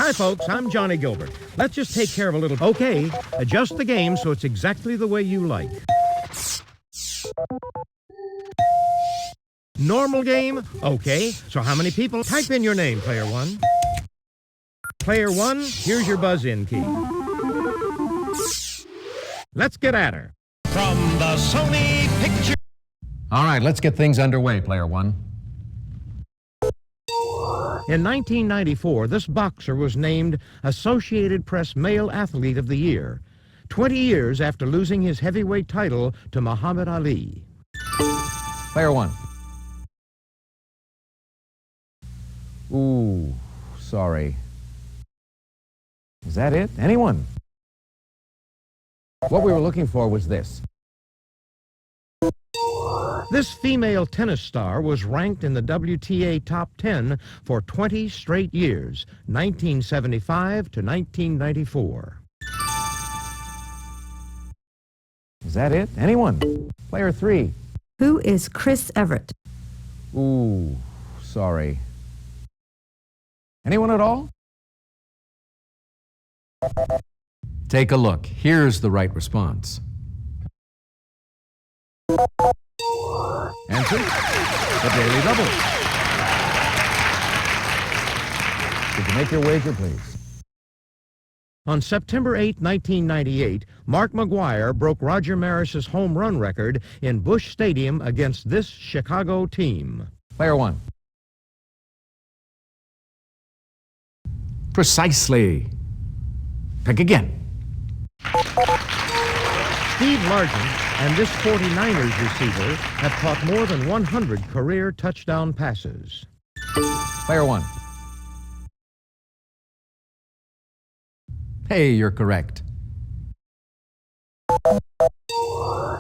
Hi, folks. I'm Johnny Gilbert. Let's just take care of a little... Okay, adjust the game so it's exactly the way you like. Normal game? Okay. So how many people? Type in your name, player one. Player one, here's your buzz-in key. Let's get at her. From the Sony Picture... All right, let's get things underway, player one. In 1994, this boxer was named Associated Press Male Athlete of the Year, 20 years after losing his heavyweight title to Muhammad Ali. Player one. Ooh, sorry. Is that it? Anyone? What we were looking for was this. This female tennis star was ranked in the WTA Top 10 for 20 straight years, 1975 to 1994. Is that it? Anyone? Player three. Who is Chris Everett? Ooh, sorry. Anyone at all? Take a look. Here's the right response. Answer, the Daily Double. Could you make your wager, please? On September 8, 1998, Mark McGwire broke Roger Maris's home run record in Busch Stadium against this Chicago team. Player one. Precisely. Pick again. Steve Largent and this 49ers receiver have caught more than 100 career touchdown passes. Player one. Hey, you're correct.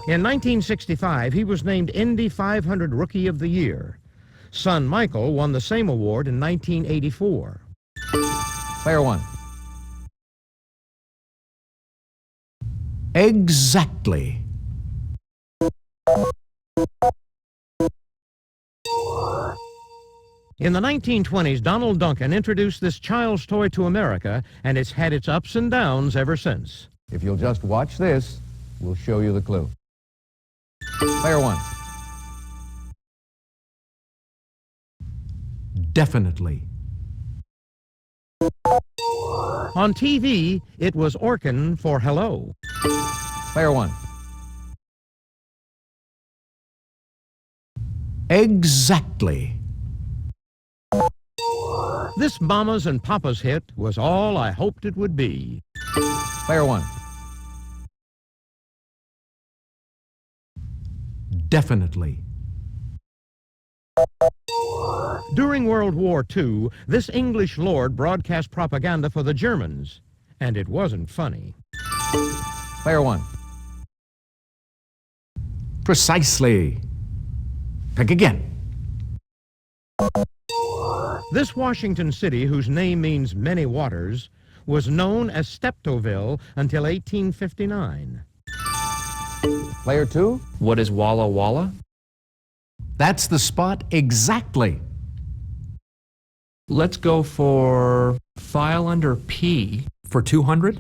In 1965, he was named Indy 500 Rookie of the Year. Son Michael won the same award in 1984. Player one. Exactly. In the 1920s, Donald Duncan introduced this child's toy to America, and it's had its ups and downs ever since. If you'll just watch this, we'll show you the clue. Player one. Definitely. On TV, it was Orkin for hello. Player one. Exactly. This Mama's and Papa's hit was all I hoped it would be. Player one. Definitely. During World War II, this English lord broadcast propaganda for the Germans, and it wasn't funny. Player one. Precisely. Pick again. This Washington city, whose name means many waters, was known as Steptoville until 1859. Player two. What is Walla Walla? That's the spot exactly. Let's go for file under P for 200.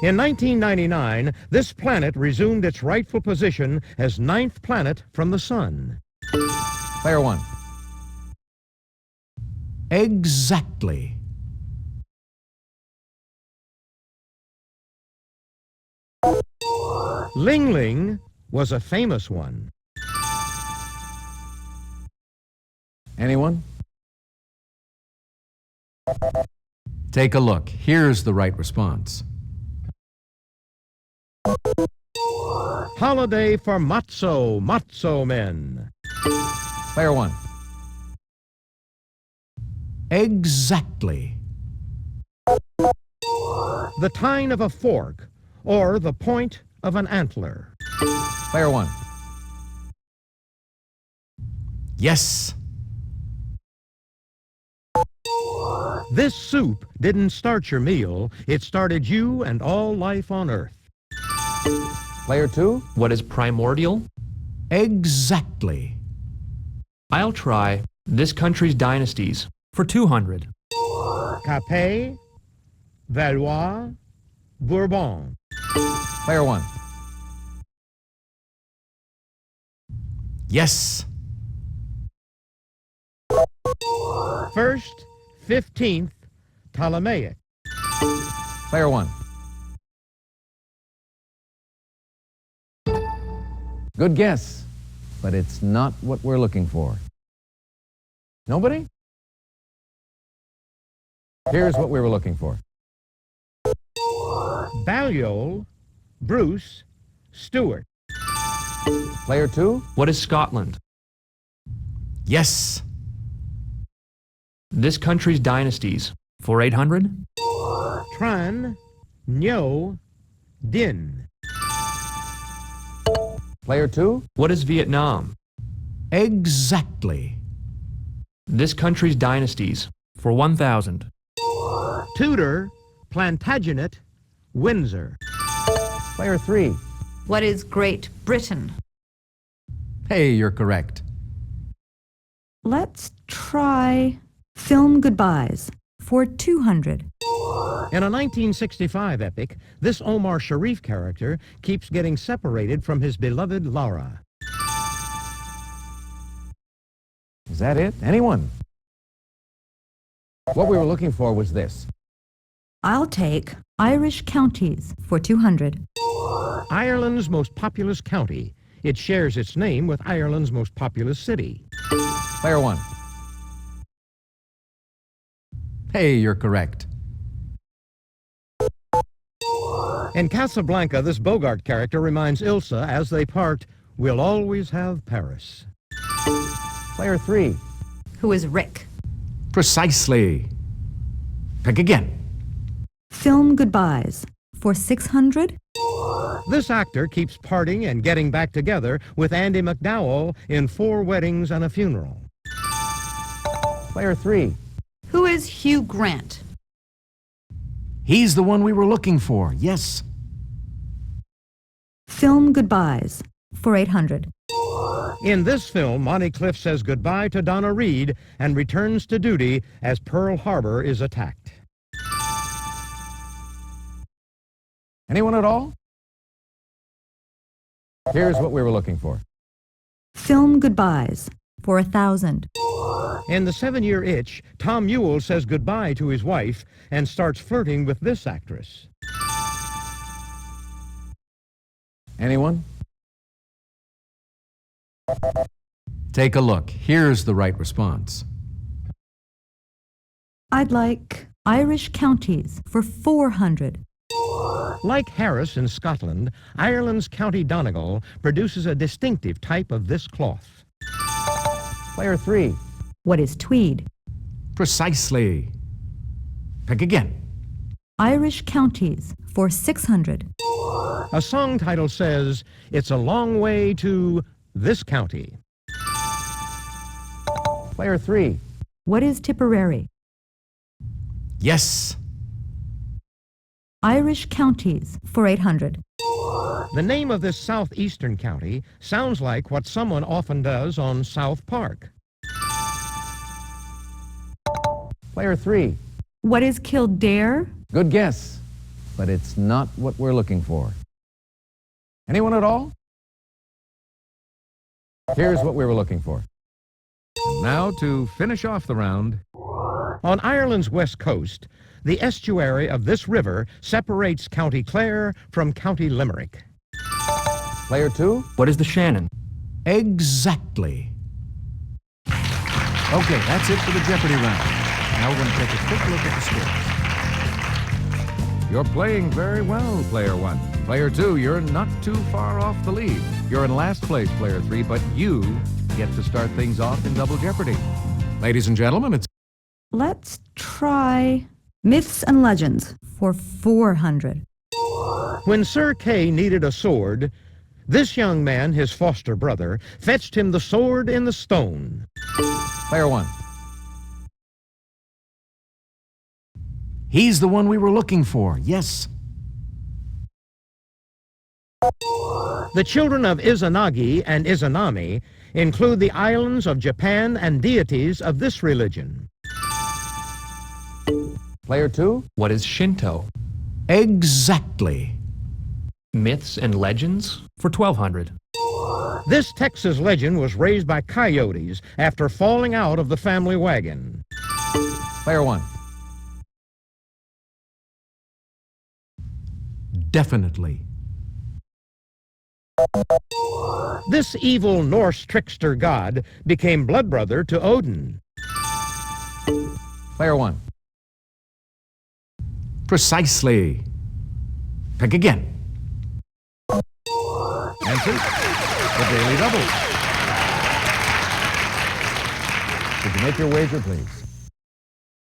In 1999, this planet resumed its rightful position as ninth planet from the sun. Player one. Exactly. Ling Ling was a famous one. Anyone? Take a look. Here's the right response. Holiday for Matzo Men. Player one. Exactly. The tine of a fork, or the point of an antler. Player one. Yes. This soup didn't start your meal, it started you and all life on Earth. Player two. What is primordial? Exactly. I'll try this country's dynasties for 200. Capet, Valois, Bourbon. Player one. Yes. First, 15th, Ptolemaic. Player one. Good guess, but it's not what we're looking for. Nobody? Here's what we were looking for. Balliol, Bruce, Stewart. Player two. What is Scotland? Yes. This country's dynasties. For 800? Tran, Nyo, Din. Player two. What is Vietnam? Exactly. This country's dynasties. For 1,000. Tudor, Plantagenet, Windsor. Player three. What is Great Britain? Hey, you're correct. Let's try Film Goodbyes for 200. In a 1965 epic, this Omar Sharif character keeps getting separated from his beloved Laura. Is that it? Anyone? What we were looking for was this. I'll take Irish counties for 200. Ireland's most populous county. It shares its name with Ireland's most populous city. Player one. Hey, you're correct. In Casablanca, this Bogart character reminds Ilsa as they part, "We'll always have Paris." Player three. Who is Rick? Precisely. Pick again. Film Goodbyes for 600. This actor keeps parting and getting back together with Andy McDowell in 4 Weddings and a Funeral. Player three. Who is Hugh Grant? He's the one we were looking for. Yes. Film Goodbyes for 800. In this film, Monty Clift says goodbye to Donna Reed and returns to duty as Pearl Harbor is attacked. Anyone at all? Here's what we were looking for. Film Goodbyes for 1,000. In The 7-Year Itch, Tom Ewell says goodbye to his wife and starts flirting with this actress. Anyone? Take a look. Here's the right response. I'd like Irish counties for 400. Like Harris in Scotland, Ireland's County Donegal produces a distinctive type of this cloth. Player three. What is Tweed? Precisely. Pick again. Irish counties for 600. A song title says, "It's a long way to this county." Player three. What is Tipperary? Yes. Irish counties for 800. The name of this southeastern county sounds like what someone often does on South Park. Player three. What is Kildare? Good guess, but it's not what we're looking for. Anyone at all? Here's what we were looking for. And now to finish off the round. On Ireland's west coast, the estuary of this river separates County Clare from County Limerick. Player two. What is the Shannon? Exactly. Okay, that's it for the Jeopardy round. Now we're going to take a quick look at the scores. You're playing very well, Player one. Player two, you're not too far off the lead. You're in last place, Player three, but you get to start things off in Double Jeopardy. Ladies and gentlemen, it's... Let's try Myths and Legends for 400. When Sir Kay needed a sword, this young man, his foster brother, fetched him the sword in the stone. Player one. He's the one we were looking for. Yes. The children of Izanagi and Izanami include the islands of Japan and deities of this religion. Player 2? What is Shinto? Exactly. Myths and legends for 1200. This Texas legend was raised by coyotes after falling out of the family wagon. Player 1. Definitely. This evil Norse trickster god became blood brother to Odin. Player 1. Precisely. Pick again. Answer, the Daily Double. Could you make your wager, please?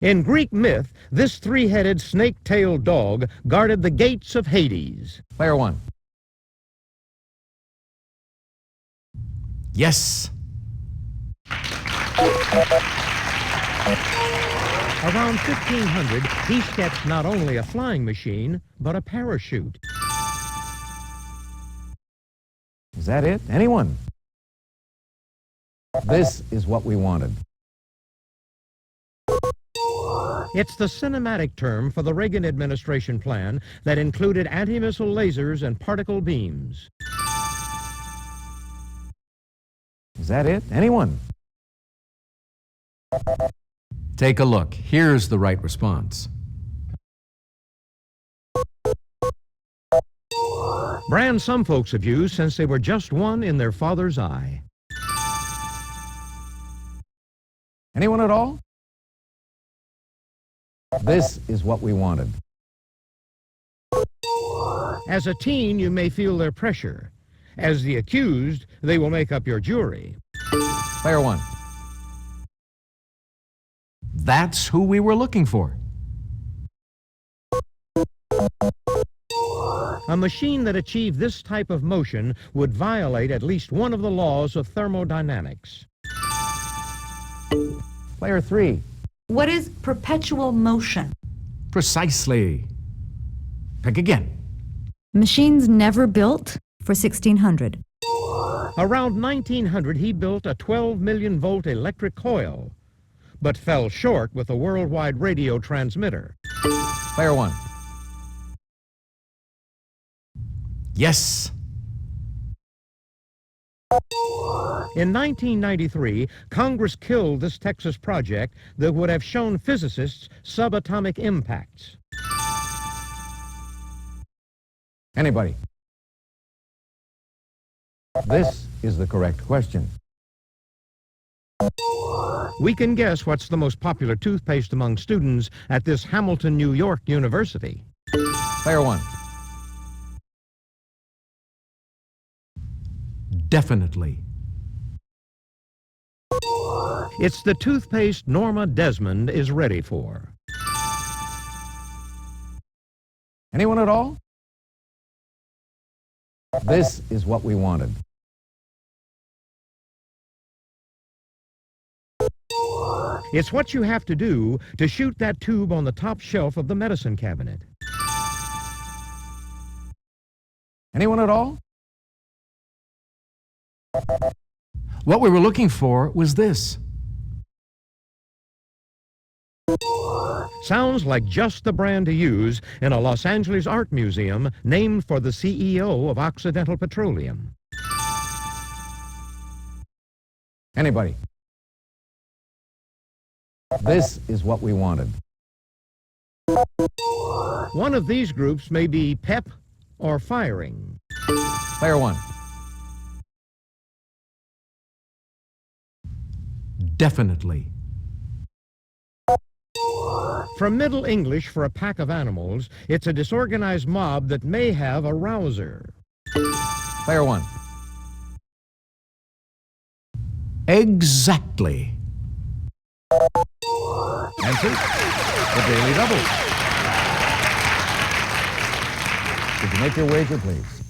In Greek myth, this three-headed snake-tailed dog guarded the gates of Hades. Player 1. Yes. Around 1500, he sketched not only a flying machine, but a parachute. Is that it? Anyone? This is what we wanted. It's the cinematic term for the Reagan administration plan that included anti-missile lasers and particle beams. Is that it? Anyone? Take a look. Here's the right response. Brands some folks have used since they were just one in their father's eye. Anyone at all? This is what we wanted. As a teen, you may feel their pressure. As the accused, they will make up your jury. Player 1. That's who we were looking for. A machine that achieved this type of motion would violate at least one of the laws of thermodynamics. Player 3. What is perpetual motion? Precisely. Pick again. Machines never built for 1600. Around 1900, he built a 12 million volt electric coil, but fell short with a worldwide radio transmitter. Player 1. Yes. In 1993, Congress killed this Texas project that would have shown physicists subatomic impacts. Anybody? This is the correct question. We can guess what's the most popular toothpaste among students at this Hamilton, New York University. Player 1. Definitely. It's the toothpaste Norma Desmond is ready for. Anyone at all? This is what we wanted. It's what you have to do to shoot that tube on the top shelf of the medicine cabinet. Anyone at all? What we were looking for was this. Sounds like just the brand to use in a Los Angeles art museum named for the CEO of Occidental Petroleum. Anybody? This is what we wanted. One of these groups may be pep or firing. Player 1. Definitely. From Middle English for a pack of animals, it's a disorganized mob that may have a rouser. Player 1. Exactly. Answer, the Daily Double. Could you make your wager, please?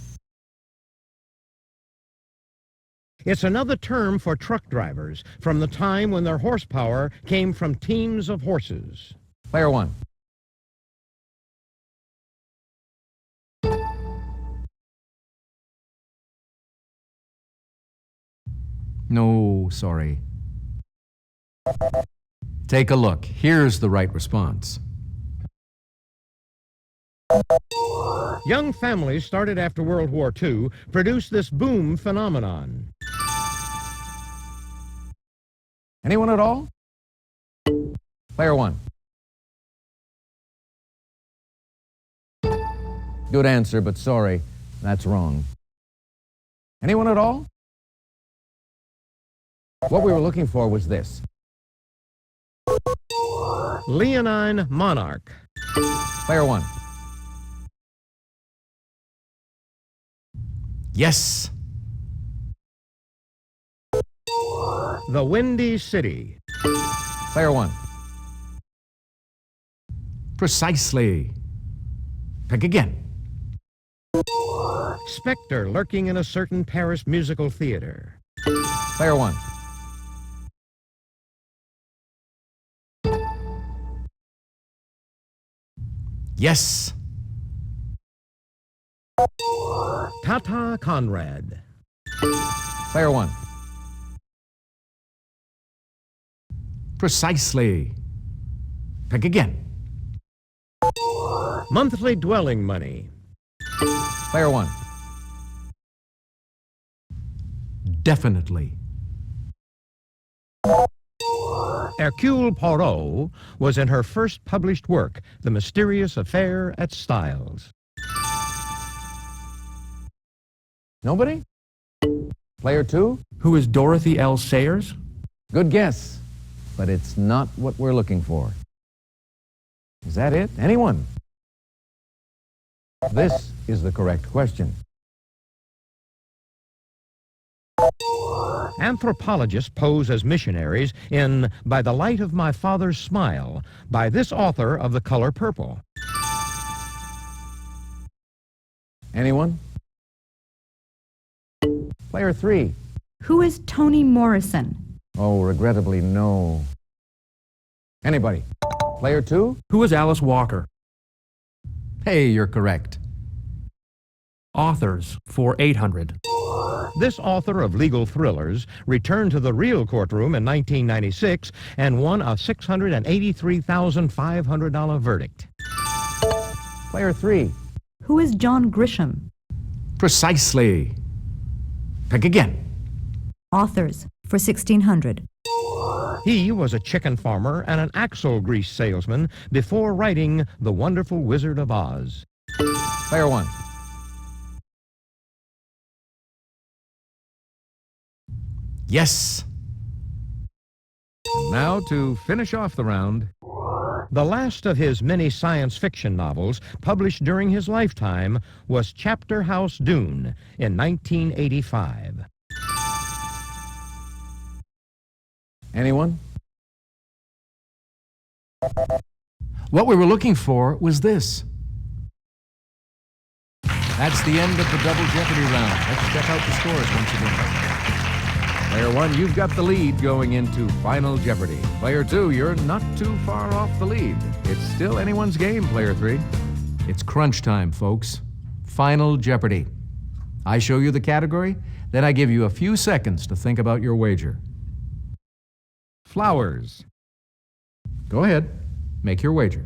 It's another term for truck drivers from the time when their horsepower came from teams of horses. Player 1. No, sorry. Take a look. Here's the right response. Young families started after World War II produced this boom phenomenon. Anyone at all? Player one. Good answer, but sorry, that's wrong. Anyone at all? What we were looking for was this. Leonine monarch. Player one. Yes. The Windy City. Player one. Precisely. Pick again. Spectre lurking in a certain Paris musical theater. Player one. Yes. Tata Conrad. Player one. Precisely. Pick again. Monthly dwelling money. Player one. Definitely. Hercule Poirot was in her first published work, The Mysterious Affair at Styles. Nobody? Player two? Who is Dorothy L. Sayers? Good guess, but it's not what we're looking for. Is that it? Anyone? This is the correct question. Anthropologists pose as missionaries in By the Light of My Father's Smile by this author of The Color Purple. Anyone? Player three. Who is Toni Morrison? Oh, regrettably, no. Anybody? Player two? Who is Alice Walker? Hey, you're correct. Authors for 800. This author of legal thrillers returned to the real courtroom in 1996 and won a $683,500 verdict. Player three. Who is John Grisham? Precisely. Pick again. Authors for 1600. He was a chicken farmer and an axle grease salesman before writing The Wonderful Wizard of Oz. Player one. Yes. And now, to finish off the round, the last of his many science fiction novels published during his lifetime was Chapter House Dune in 1985. Anyone? What we were looking for was this. That's the end of the Double Jeopardy round. Let's check out the scores once again. Player one, you've got the lead going into Final Jeopardy. Player two, you're not too far off the lead. It's still anyone's game, player three. It's crunch time, folks. Final Jeopardy. I show you the category, then I give you a few seconds to think about your wager. Flowers. Go ahead, make your wager.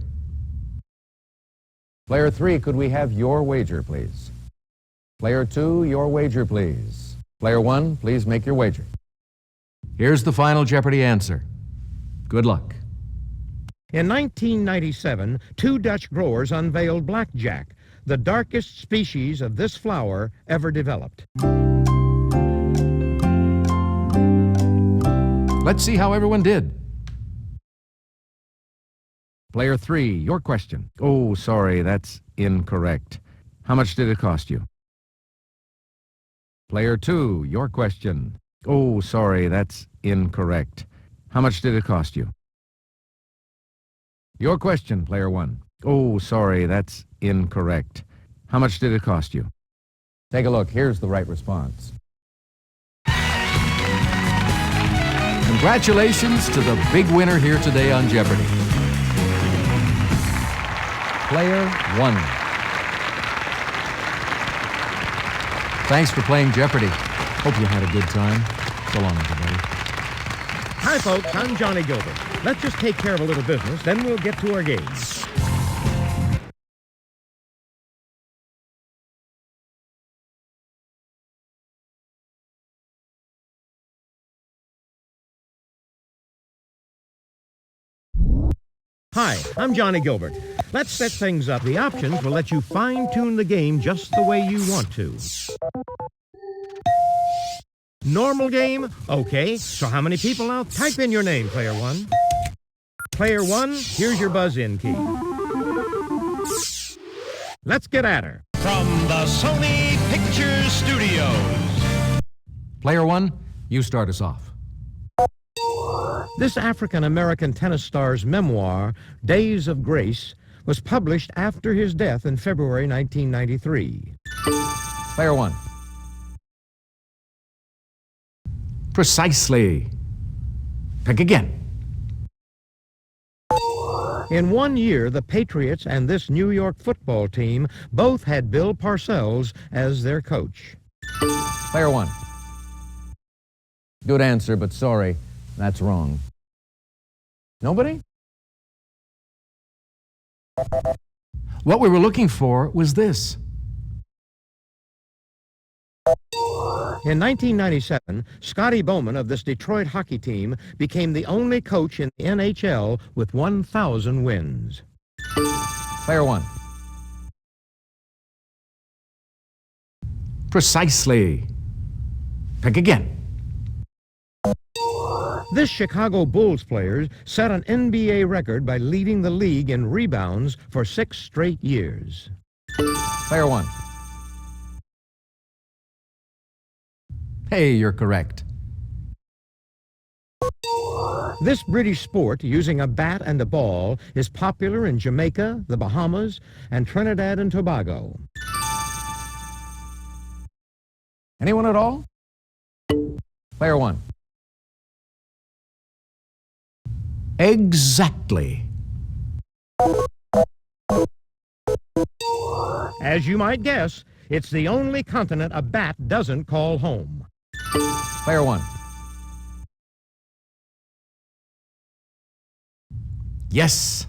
Player three, could we have your wager, please? Player two, your wager, please. Player one, please make your wager. Here's the Final Jeopardy answer. Good luck. In 1997, two Dutch growers unveiled blackjack, the darkest species of this flower ever developed. Let's see how everyone did. Player three, your question. Oh, sorry, that's incorrect. How much did it cost you? Player two, your question. Oh, sorry, that's incorrect. How much did it cost you? Your question, player one. Oh, sorry, that's incorrect. How much did it cost you? Take a look. Here's the right response. Congratulations to the big winner here today on Jeopardy! Player one. Thanks for playing Jeopardy! Hope you had a good time. So long, everybody. Hi, folks. I'm Johnny Gilbert. Let's just take care of a little business, then we'll get to our game. Hi, I'm Johnny Gilbert. Let's set things up. The options will let you fine-tune the game just the way you want to. Normal game? Okay, so how many people now? Type in your name, Player 1. Player 1, here's your buzz-in key. Let's get at her. From the Sony Pictures Studios. Player 1, you start us off. This African-American tennis star's memoir, Days of Grace, was published after his death in February 1993. Player 1. Precisely. Pick again. In 1 year, the Patriots and this New York football team both had Bill Parcells as their coach. Player 1. Good answer, but sorry, that's wrong. Nobody? What we were looking for was this. In 1997, Scotty Bowman of this Detroit hockey team became the only coach in the NHL with 1,000 wins. Player 1. Precisely. Pick again. This Chicago Bulls player set an NBA record by leading the league in rebounds for 6 straight years. Player 1. Hey, you're correct. This British sport, using a bat and a ball, is popular in Jamaica, the Bahamas, and Trinidad and Tobago. Anyone at all? Player 1. Exactly. As you might guess, it's the only continent a bat doesn't call home. Player 1. Yes.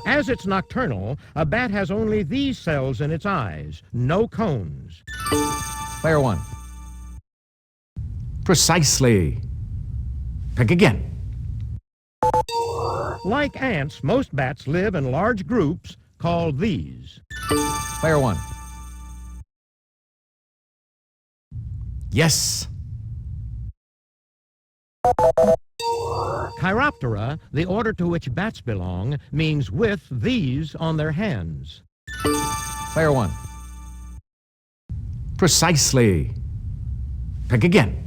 As it's nocturnal, a bat has only these cells in its eyes, no cones. Player 1. Precisely. Pick again. Like ants, most bats live in large groups called these. Player 1. Yes. Chiroptera, the order to which bats belong, means with these on their hands. Player 1. Precisely. Pick again.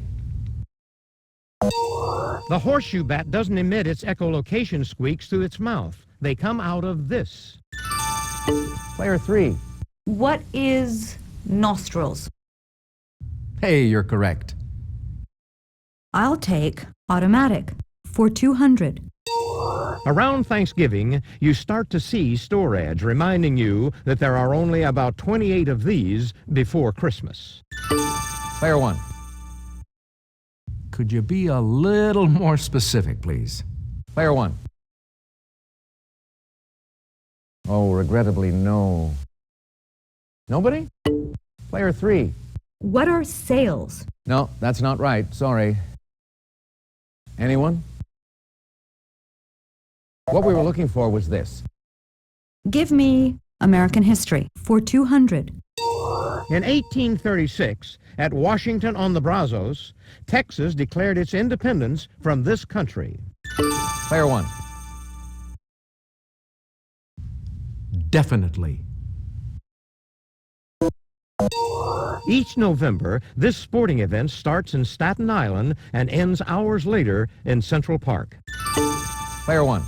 The horseshoe bat doesn't emit its echolocation squeaks through its mouth. They come out of this. Player 3. What is nostrils? Hey, you're correct. I'll take automatic for 200. Around Thanksgiving, you start to see store ads reminding you that there are only about 28 of these before Christmas. Player 1. Could you be a little more specific, please? Player 1. Oh, regrettably, no. Nobody? Player 3. What are sales? No, that's not right. Sorry. Anyone? What we were looking for was this. Give me American history for 200. In 1836, at Washington on the Brazos, Texas declared its independence from this country. Player 1. Definitely. Each November, this sporting event starts in Staten Island and ends hours later in Central Park. Player 1.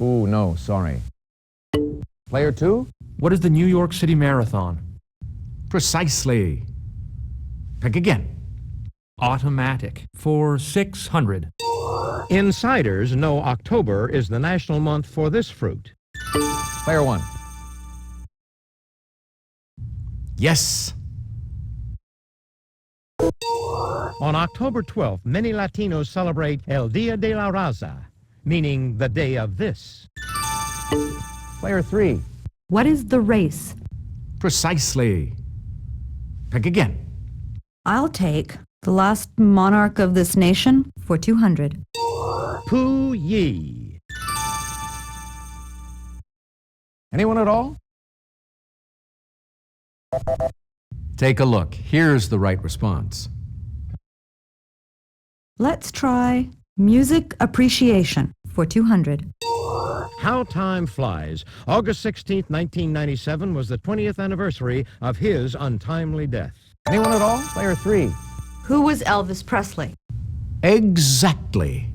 Ooh, no, sorry. Player 2? What is the New York City Marathon? Precisely. Pick again. Automatic for 600. Insiders know October is the national month for this fruit. Player 1. Yes. On October 12th, many Latinos celebrate El Dia de la Raza, meaning the day of this. Player 3. What is the race? Precisely. Pick again. I'll take The Last Monarch of This Nation for 200. Pooh Yee. Anyone at all? Take a look. Here's the right response. Let's try Music Appreciation for 200. How time flies. August 16th, 1997 was the 20th anniversary of his untimely death. Anyone at all? Player 3. Who was Elvis Presley? Exactly.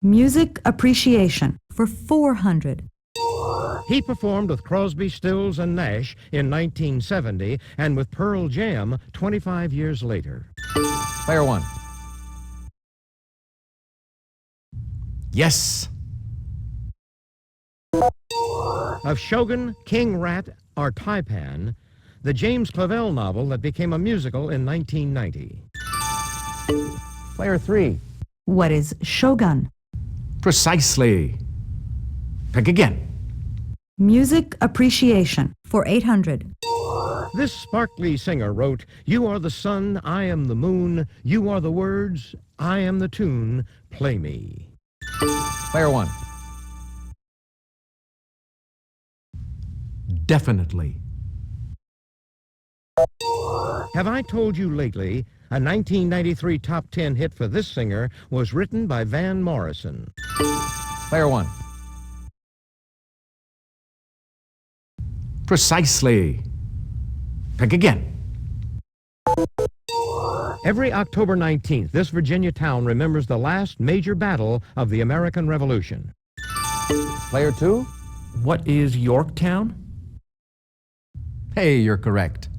Music Appreciation for 400. He performed with Crosby, Stills, and Nash in 1970 and with Pearl Jam 25 years later. Player 1. Yes. Of Shogun, King Rat, or Taipan, the James Clavell novel that became a musical in 1990. Player 3. What is Shogun? Precisely. Pick again. Music Appreciation for 800. This sparkly singer wrote, "You are the sun, I am the moon, you are the words, I am the tune, play me." Player 1. Definitely. Have I told you lately, a 1993 top 10 hit for this singer was written by Van Morrison. Player 1. Precisely. Pick again. Every October 19th, this Virginia town remembers the last major battle of the American Revolution. Player 2. What is Yorktown? Hey, you're correct.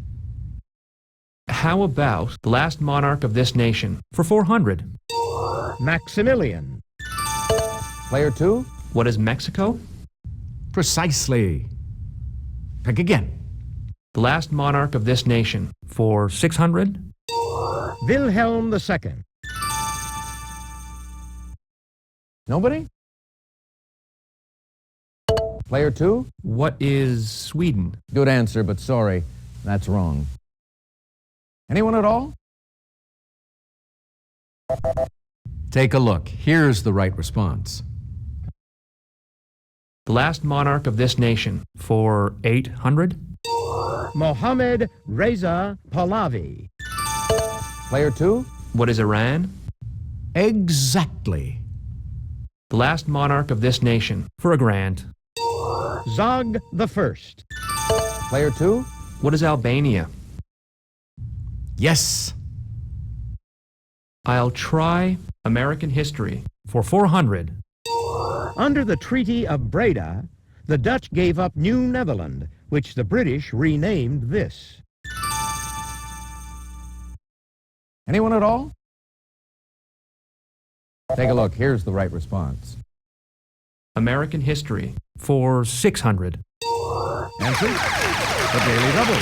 How about The Last Monarch of This Nation for 400? Maximilian. Player 2. What is Mexico? Precisely. Pick again. The Last Monarch of This Nation for 600? Wilhelm II. Nobody? Player 2. What is Sweden? Good answer, but sorry, that's wrong. Anyone at all? Take a look. Here's the right response. The Last Monarch of This Nation for 800? Mohammad Reza Pahlavi. Player 2. What is Iran? Exactly. The Last Monarch of This Nation for a grand. Zog I. Player 2. What is Albania? Yes. I'll try American history for 400. Under the Treaty of Breda, the Dutch gave up New Netherland, which the British renamed this. Anyone at all? Take a look. Here's the right response. American history for 600. Answer? The Daily Double.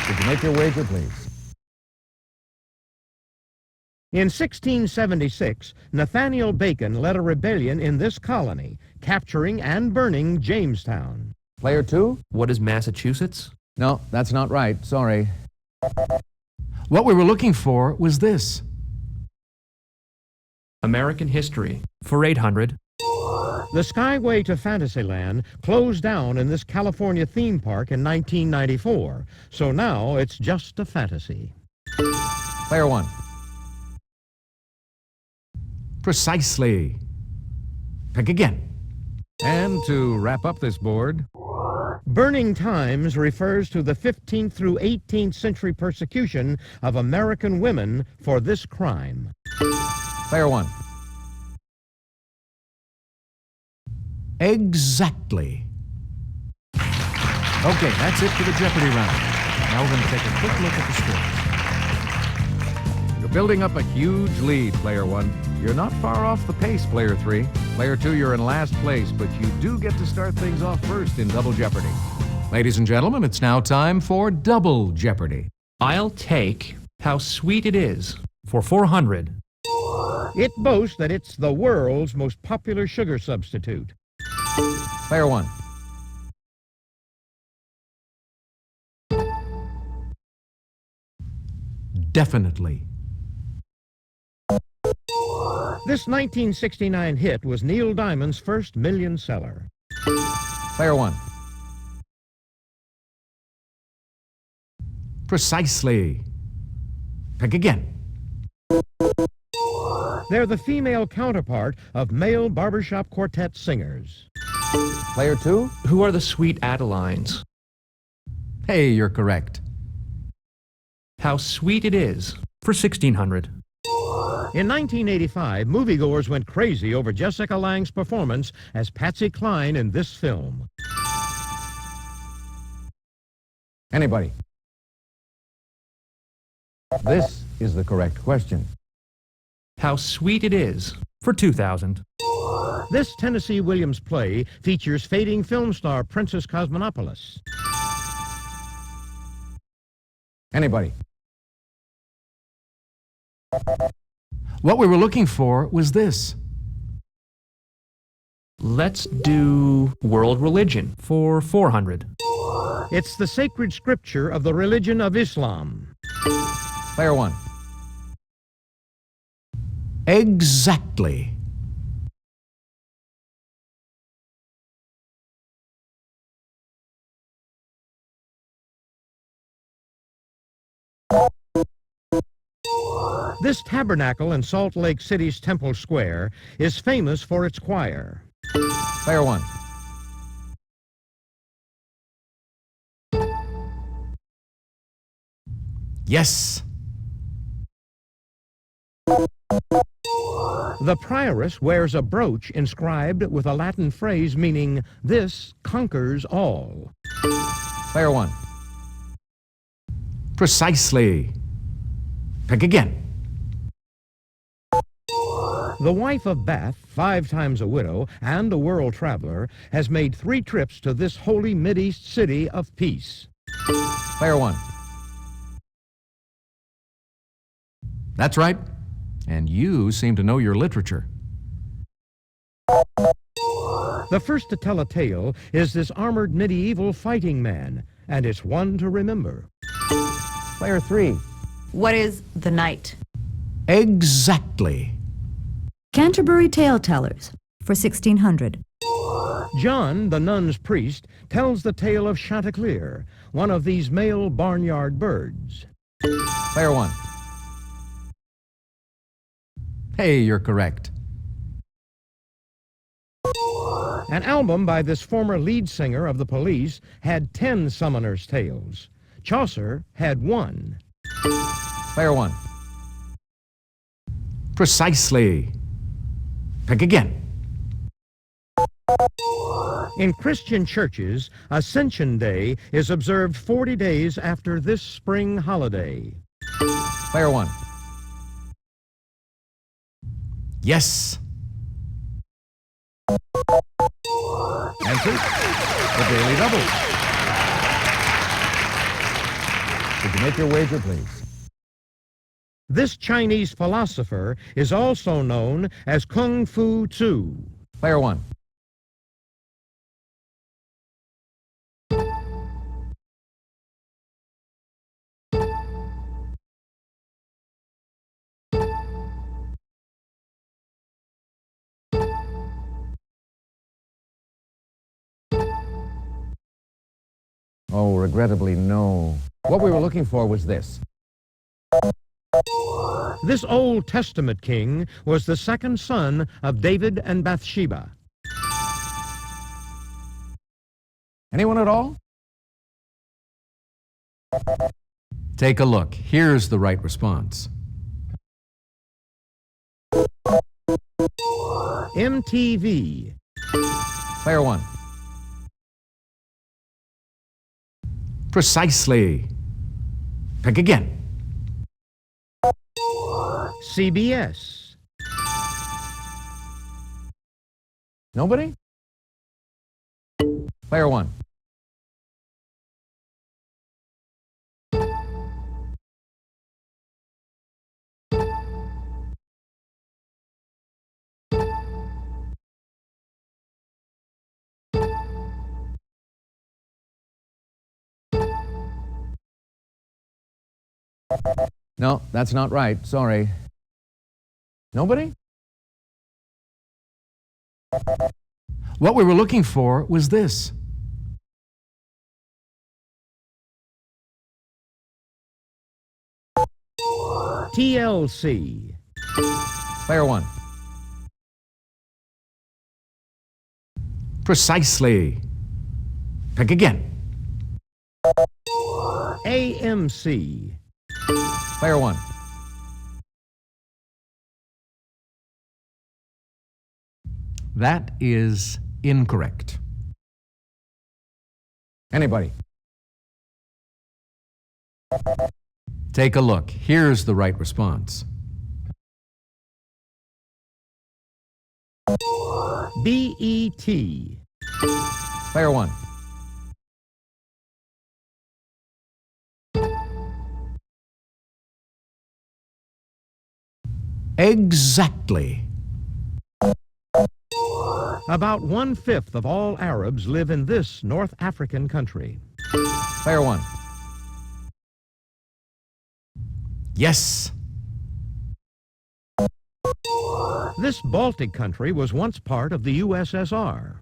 Did you make your wager, please? In 1676, Nathaniel Bacon led a rebellion in this colony, capturing and burning Jamestown. Player 2? What is Massachusetts? No, that's not right. Sorry. What we were looking for was this. American history for 800. The Skyway to Fantasyland closed down in this California theme park in 1994, so now it's just a fantasy. Player 1. Precisely. Pick again. And to wrap up this board, Burning Times refers to the 15th through 18th century persecution of American women for this crime. Player 1. Exactly. Okay, that's it for the Jeopardy round. Now we're going to take a quick look at the scores. You're building up a huge lead, Player 1. You're not far off the pace, Player 3. Player 2, you're in last place, but you do get to start things off first in Double Jeopardy. Ladies and gentlemen, it's now time for Double Jeopardy. I'll take How Sweet It Is for 400. It boasts that it's the world's most popular sugar substitute. Player 1. Definitely. This 1969 hit was Neil Diamond's first million seller. Player one. Precisely. Pick again. They're the female counterpart of male barbershop quartet singers. Player two. Who are the Sweet Adelines? Hey, you're correct. How Sweet It Is for 1600. In 1985, moviegoers went crazy over Jessica Lange's performance as Patsy Cline in this film. Anybody? This is the correct question. How Sweet It Is for 2000. This Tennessee Williams play features fading film star Princess Cosmonopoulos. Anybody? What we were looking for was this. Let's do World Religion for 400. It's the sacred scripture of the religion of Islam. Player one. Exactly. This tabernacle in Salt Lake City's Temple Square is famous for its choir. Player one. Yes. The prioress wears a brooch inscribed with a Latin phrase meaning, "This conquers all." Player one. Precisely. Pick again. The wife of Bath, 5 times a widow and a world traveler, has made 3 trips to this holy Mideast city of peace. Player one. That's right. And you seem to know your literature. The first to tell a tale is this armored medieval fighting man, and it's one to remember. Player three. What is the night? Exactly. Canterbury Tale Tellers for 1600. John, the nun's priest, tells the tale of Chanticleer, one of these male barnyard birds. Player one. Hey, you're correct. An album by this former lead singer of the Police had 10 summoners' tales. Chaucer had 1. Player one. Precisely. Pick again. In Christian churches, Ascension Day is observed 40 days after this spring holiday. Player one. Yes. Answer, the Daily Double. Could you make your wager, please? This Chinese philosopher is also known as Kung Fu Tzu. Player one. Oh, regrettably, no. What we were looking for was this. This Old Testament king was the second son of David and Bathsheba. Anyone at all? Take a look. Here's the right response. MTV. Player one. Precisely. Pick again. CBS. Nobody? Player one. No, that's not right. Sorry. Nobody? What we were looking for was this. TLC. Player one. Precisely. Pick again. AMC. Player one. That is incorrect. Anybody? Take a look. Here's the right response. BET. Player one. Exactly. About 1/5 of all Arabs live in this North African country. Player one. Yes. This Baltic country was once part of the USSR.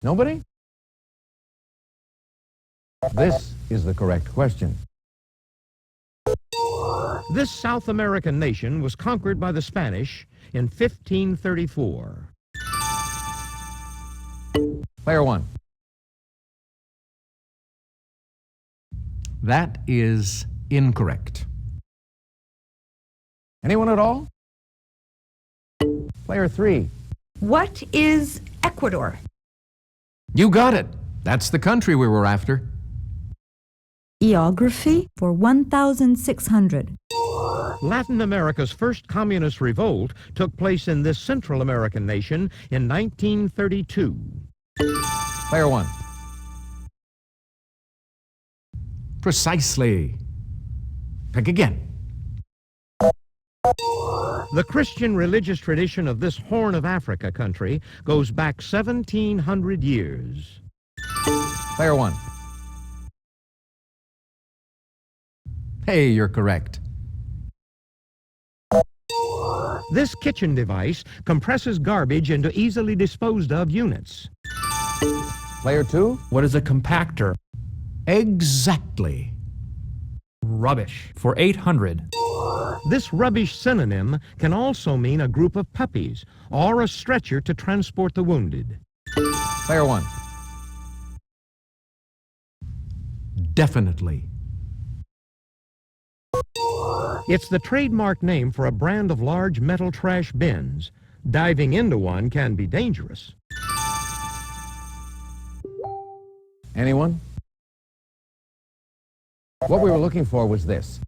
Nobody? This is the correct question. This South American nation was conquered by the Spanish in 1534. Player one. That is incorrect. Anyone at all? Player three. What is Ecuador? You got it. That's the country we were after. Geography for 1,600. Latin America's first communist revolt took place in this Central American nation in 1932. Player one. Precisely. Pick again. The Christian religious tradition of this Horn of Africa country goes back 1,700 years. Player one. Hey, you're correct. This kitchen device compresses garbage into easily disposed of units. Player two. What is a compactor? Exactly. Rubbish. For 800. This rubbish synonym can also mean a group of puppies or a stretcher to transport the wounded. Player one. Definitely. It's the trademark name for a brand of large metal trash bins. Diving into one can be dangerous. Anyone? What we were looking for was this.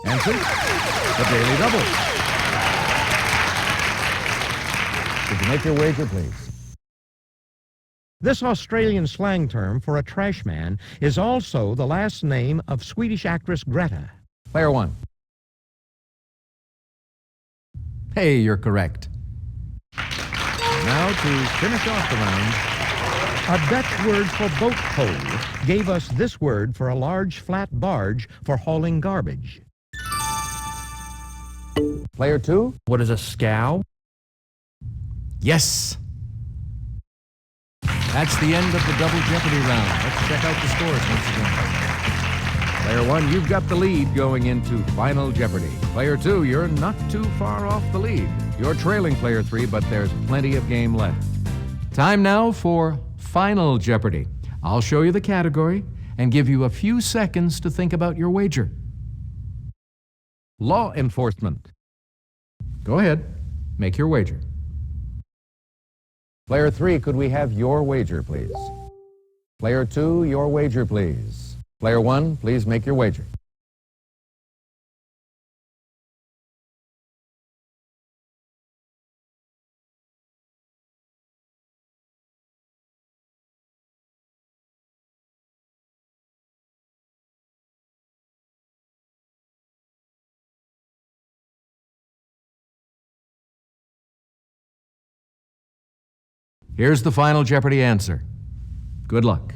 Answer? The Daily Double. Did you make your wager, please? This Australian slang term for a trash man is also the last name of Swedish actress Greta. Player 1. Hey, you're correct. Now to finish off the round, A Dutch word for boat hole gave us this word for a large flat barge for hauling garbage. Player 2. What is a scow? Yes. That's the end of the Double Jeopardy round. Let's check out the scores once again. Player 1, you've got the lead going into Final Jeopardy. Player 2, you're not too far off the lead. You're trailing Player 3, but there's plenty of game left. Time now for Final Jeopardy. I'll show you the category and give you a few seconds to think about your wager. Law enforcement. Go ahead. Make your wager. Player 3, could we have your wager, please? Player 2, your wager, please. Player 1, please make your wager. Here's the Final Jeopardy answer. Good luck.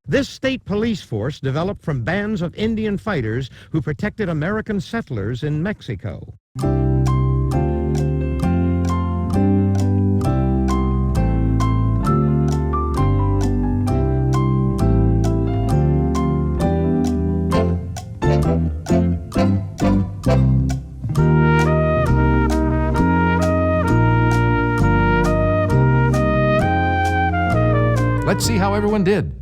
This state police force developed from bands of Indian fighters who protected American settlers in Mexico. Let's see how everyone did.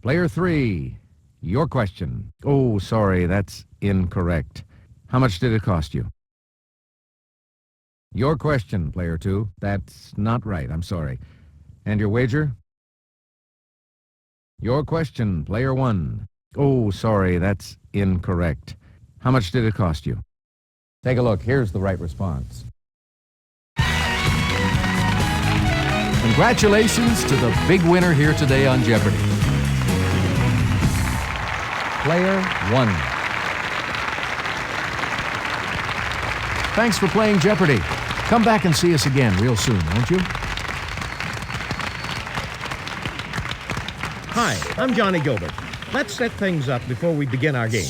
Player 3, your question. Oh, sorry, that's incorrect. How much did it cost you? Your question, Player 2. That's not right, I'm sorry. And your wager? Your question, Player 1. Oh, sorry, that's incorrect. How much did it cost you? Take a look. Here's the right response. Congratulations to the big winner here today on Jeopardy! Player 1. Thanks for playing Jeopardy! Come back and see us again real soon, won't you? Hi, I'm Johnny Gilbert. Let's set things up before we begin our game.